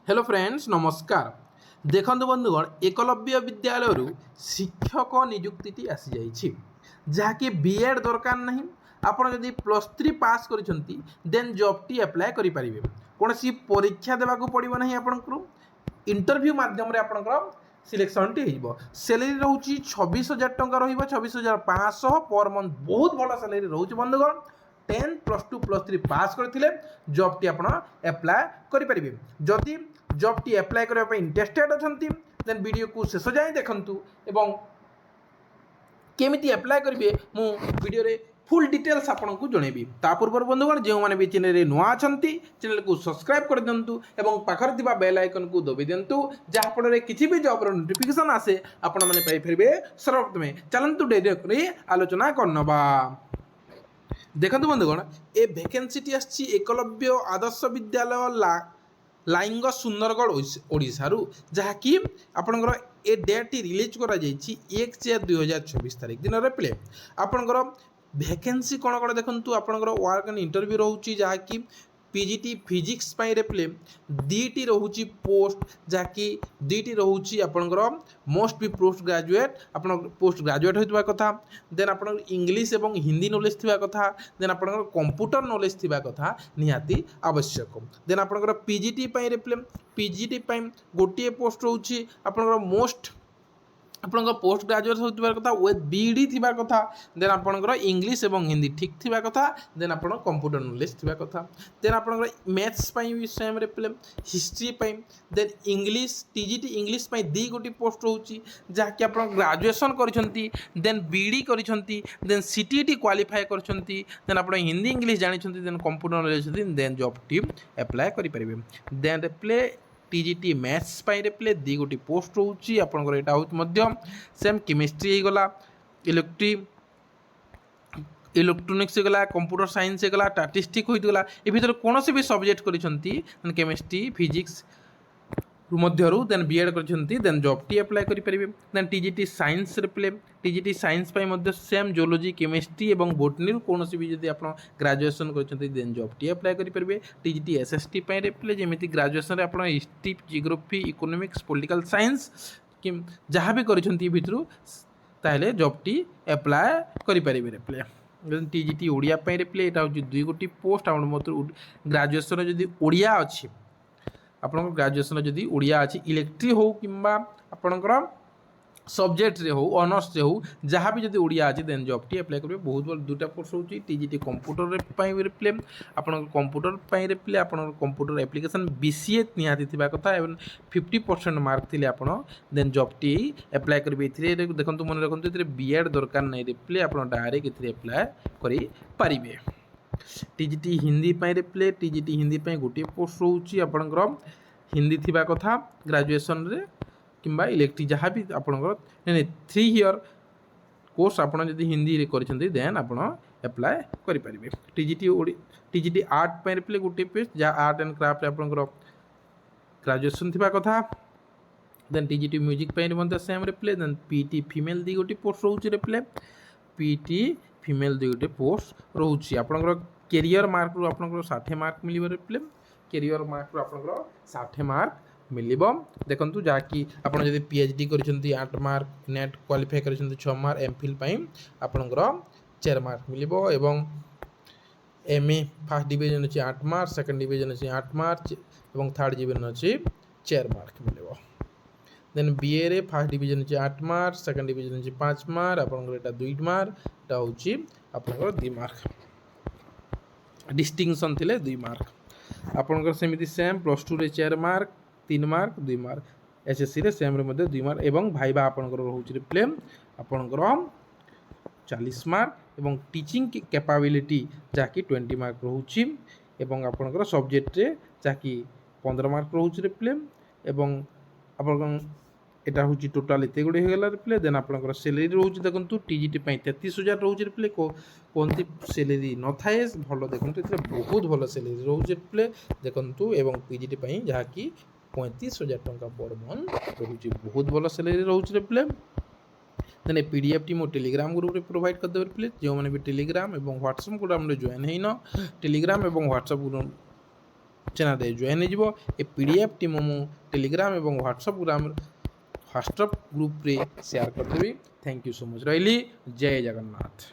Hello friends नमस्कार। देखंतु बंधुगण एकलव्य विद्यालय शिक्षक नियुक्ति आसी जाइछि जहाँकि बीएड दरकार नहीं। आपण जदि +3 पास करिसेंती देन जॉब टी अप्लाई करि परिबे। कोनोसी परीक्षा देबाकू पड़िबो नहीं। आपनकर इंटरव्यू माध्यम रे आपनकर सिलेक्शन टी होइबो। सैलरी रहउछि 26,000 टंका रहिबो 26,500 पर मंथ। बहुत बड़ा सैलरी रहउछि बंधुगण। 10 +2 +3 पास करथिले जॉब टी आपण अप्लाई करि परिबे। जदि जॉब टी अप्लाई करबा पे इंटरेस्टेड अछंती देन वीडियो को शेष जाए देखंतु एवं केमिति अप्लाई करिवे मु वीडियो रे फुल डिटेल्स आपन को जणेबी। ता पूर्व बंधुगण जो माने भी चैनल रे नुआ अछंती चैनल को सब्सक्राइब कर दियंतु एवं पाखर दिबा बेल आइकन को दबि दियंतु जहा फଳରେ किछि भी जॉब रो नोटिफिकेशन आसे आपण माने पाई फेरबे सर्वप्रथमे। चलंतु डायरेक्ट रे आलोचना करनबा। देखंतु बंधुगण ए वैकेंसी टी आछि एकलव्य आदर्श विद्यालय लाइंग सुंदरगढ़ ओडिशारू जहाँकि आपणकर ए डेट रिलीज करा 1/4/2024 तारीख दिन प्ले आपणकर वैकेंसी कौन कौन देखु आपणकर वर्क एंड इंटरव्यू रोचे जहाँकि पीजीटी फिजिक्स प्ले दीटी रोचे पोस्ट जहाँकि दीटी रोचे आपणकर मोस्ट भी पोस्ट ग्रेजुएट आप पोस्ट ग्रेजुएट होता कथा देन आप इंग्लीश एवं हिंदी नॉलेज थी कथा देन आप कंप्यूटर नॉलेज थी कथा निहाती आवश्यक देन आप पीजीटी प्ले पीजीटी गोटे पोस्ट रोचे आपणकर मोस्ट आपंकर पोस्ट ग्रेजुएट होता कथा विथ बीडी थी कथा देन आपंकर इंग्लीश एवं हिंदी ठीक थी कथा देन आप कंप्यूटर नॉलेज थी कथा देन आपंकर मैथ्स सेम प्ले history then English TGT English दी गोटी पोस्ट रोचे जहाँकि आप ग्रेजुएशन करछंती देन बीडी करछंती देन सीटीटी क्वालिफाई करछंती देन आप हिंदी इंग्लीश जानिछंती then computer knowledge then job टीम अप्लाई करि परिबे। देन प्ले टीजीटी मैथ्स प्ले दी गोटी पोस्ट रोचे आपंकर यहाँ हूँ सेम केमिस्ट्री गला इलेक्ट्रोनिक्स गला कंप्यूटर साइंस गला स्टैटिस्टिक्स होइतगला ए भीतर कौन भी सब्जेक्ट करिसेंती केमिस्ट्री फिजिक्स मध्यरु देन बीएड करछंती देन जॉब टी अप्लाई करि परिबे। देन टीजीटी साइंस रे प्ले टीजीटी साइंस पई मध्य सेम जियोलॉजी केमिस्ट्री एवं बोटनी कौन भी जदि आप ग्रेजुएशन करछंती देन जॉब टी अप्लाई करि परिबे। टीजीटी एसएसटी पई रे प्ले जेमिति ग्रेजुएशन रे आप history geography economics political science कि जहाँ भी करछंती भितरु ताहले जॉब टी अप्लाई करि परिबे रे प्ले। टीजीटी ओडिया पई रे प्ले एटा हो दुई गोटी पोस्ट आपण मत ग्रेजुएशन जदि ओडिया अछि आप ग्रेजुएशन जदि ओडिया अच्छी इलेक्ट्री हो कि आपणकर सब्जेक्ट रे हो ऑनर्स रे हो जहाँ भी जदि ओडिया अच्छी देन जॉब टी अप्लाई करेंगे। बहुत बड़ा दुटा पोस्ट होची टीजीटी कंप्यूटर रे प्ले आप कंप्यूटर रे प्ले आप कंप्यूटर एप्लिकेशन बीसीए निहाती थिबा कथा एवं 50% मार्क थिले आप देन जॉब टी अप्लाई करेंगे। एथिरे देखंतु मन रखंतु एथिरे बीएड दरकार नै रे प्ले आप डायरेक्ट एथिरे अप्लाई करि पारिबे। टीजीटी हिंदी रे प्ले टीजीटी हिंदी गोटे पोस्ट रोचे आपणकर हिंदी थी कथा ग्रेजुएशन रे किंबा इलेक्ट्री जहाँ भी आपणकर 3 ईयर कोर्स आप हिंदी रे करछंती देन आप अप्लाई करि परिबे। टीजीटी आर्ट रे प्ले गोटे पेज जहाँ आर्ट एंड क्राफ्ट आपणकर ग्रेजुएशन थी कथा देन टीजीटी म्यूजिक मध्य सेम रे प्ले देन पीटी फीमेल दी गोटे पोस्ट रोचे रे प्ले पीटी फीमेल दी गोटे पोस्ट रोचे आपणकर कैरियर मार्क रू आपणकर 60 मार्क मिलिबो रे प्ले कैरियर मार्क रू आपणकर 60 मार्क मिलिबो। देखंतु जाकि आपण जदि पीएचडी करिसेंती 8 मार्क नेट क्वालिफाई करिसेंती 6 मार्क एमफिल पई आपणकर 4 मार्क मिलिबो एवं एमए फर्स्ट डिवीजन अछि 8 मार्क सेकंड डिवीजन अछि 8 मार्क एवं थर्ड डिवीजन अछि 4 मार्क मिलिबो। देन बीए रे फर्स्ट डिवीजन अछि 8 मार्क सेकंड डिवीजन अछि 5 मार्क आपणकर एटा 2 मार्क एटा होछि आपणकर 2 मार्क डिस्टिंक्शन थिले 2 मार्क आपणकर सेमिति सेम +2 रे 4 मार्क 3 मार्क 2 मार्क एसएससी रे सेम रे मध्ये 2 मार्क एवं भाइबा आपणकर रहउछि रे प्ले आपणकर 40 मार्क एवं टीचिंग कैपेबिलिटी जाकि 20 मार्क रहउछि एवं आपणकर सब्जेक्ट रे जाकि 15 मार्क रहउछि रे प्ले एवं आपणकर एटा हूँ टोटाल एत गुड़े होगा प्ले देन आपंकर सैलरी रोचे देखो टीजीटी 33,000 रोचे प्ले कौन सैलरी न थाए भल देखो बहुत भल सैलरी रोचे प्ले देखु एवं पीजीटी जहाँकि 35,000 टंका पर मंथ रोचे बहुत भल सैलरी रोचे प्ले देन पीडीएफ टी मो टेलीग्राम ग्रुप रे प्रोवाइड कर देबे प्लीज जो माने भी टेलीग्राम एवं व्हाट्सएप ग्रुप हमरे ज्वाइन हेइन टेलीग्राम एवं व्हाट्सएप ग्रुप चैनल जॉइन हो पीडीएफ टी मु टेलीग्राम और व्हाट्सएप ग्रुप रे शेयर करदेवी। Thank you so much. रही जय जगन्नाथ।